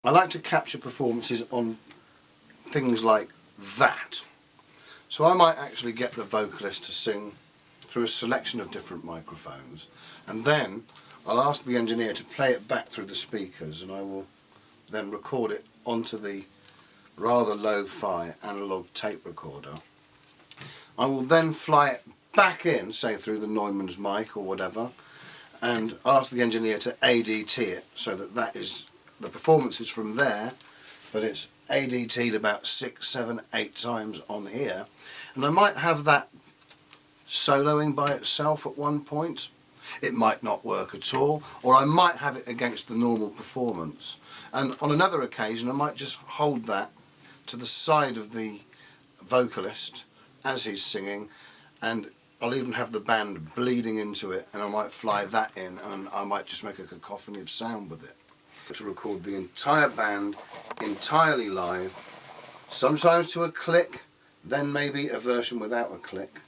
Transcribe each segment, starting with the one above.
I like to capture performances on things like that. So I might actually get the vocalist to sing through a selection of different microphones, and then I'll ask the engineer to play it back through the speakers, and I will then record it onto the rather lo-fi analog tape recorder. I will then fly it back in, say through the Neumann's mic or whatever, and ask the engineer to ADT it so that that is the performance is from there, but it's ADT'd about 6, 7, 8 times on here, and I might have that soloing by itself at one point. It might not work at all, or I might have it against the normal performance, and on another occasion I might just hold that to the side of the vocalist as he's singing, and I'll even have the band bleeding into it, and I might fly that in, and I might just make a cacophony of sound with it. To record the entire band entirely live, sometimes to a click, then maybe a version without a click.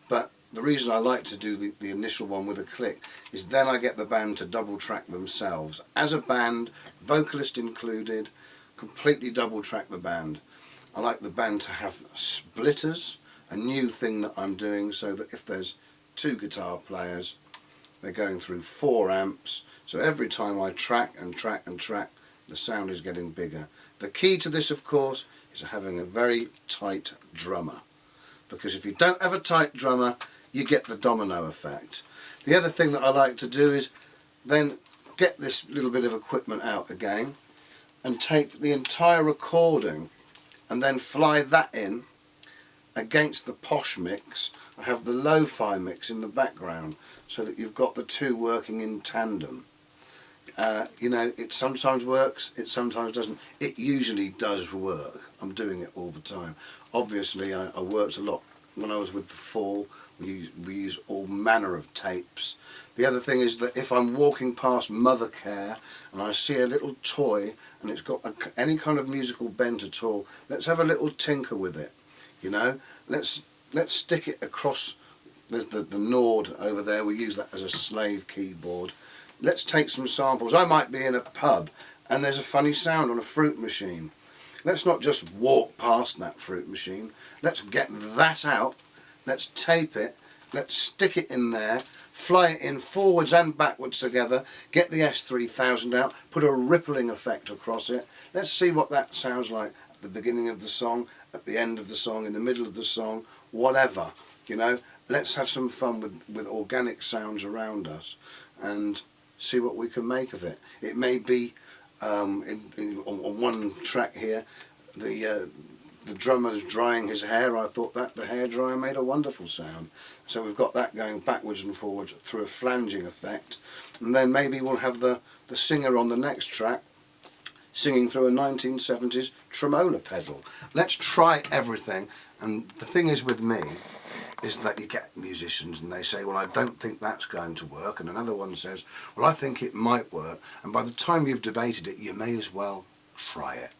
But the reason I like to do the initial one with a click is then I get the band to double track themselves. As a band, vocalist included, completely double track the band. I like the band to have splitters, a new thing that I'm doing, so that if there's 2 guitar players, they're going through 4 amps, so every time I track and track and track, the sound is getting bigger. The key to this, of course, is having a very tight drummer, because if you don't have a tight drummer, you get the domino effect. The other thing that I like to do is then get this little bit of equipment out again and tape the entire recording and then fly that in against the posh mix. I have the lo-fi mix in the background so that you've got the two working in tandem. You know, it sometimes works, it sometimes doesn't. It usually does work. I'm doing it all the time. Obviously I worked a lot when I was with the Fall. We use all manner of tapes. The other thing is that if I'm walking past Mother Care and I see a little toy and it's got any kind of musical bent at all, let's have a little tinker with it. You know, let's stick it across. There's the Nord over there. We use that as a slave keyboard. Let's take some samples. I might be in a pub and there's a funny sound on a fruit machine. Let's not just walk past that fruit machine. Let's get that out. Let's tape it. Let's stick it in there. Fly it in forwards and backwards together. Get the S3000 out. Put a rippling effect across it. Let's see what that sounds like at the beginning of the song, at the end of the song, in the middle of the song, whatever. You know, let's have some fun with organic sounds around us and see what we can make of it. It may be on one track here, the drummer's drying his hair. I thought that the hairdryer made a wonderful sound. So we've got that going backwards and forwards through a flanging effect. And then maybe we'll have the singer on the next track singing through a 1970s tremolo pedal. Let's try everything. And the thing is with me is that you get musicians and they say, well, I don't think that's going to work, and another one says, well, I think it might work, and by the time you've debated it, you may as well try it.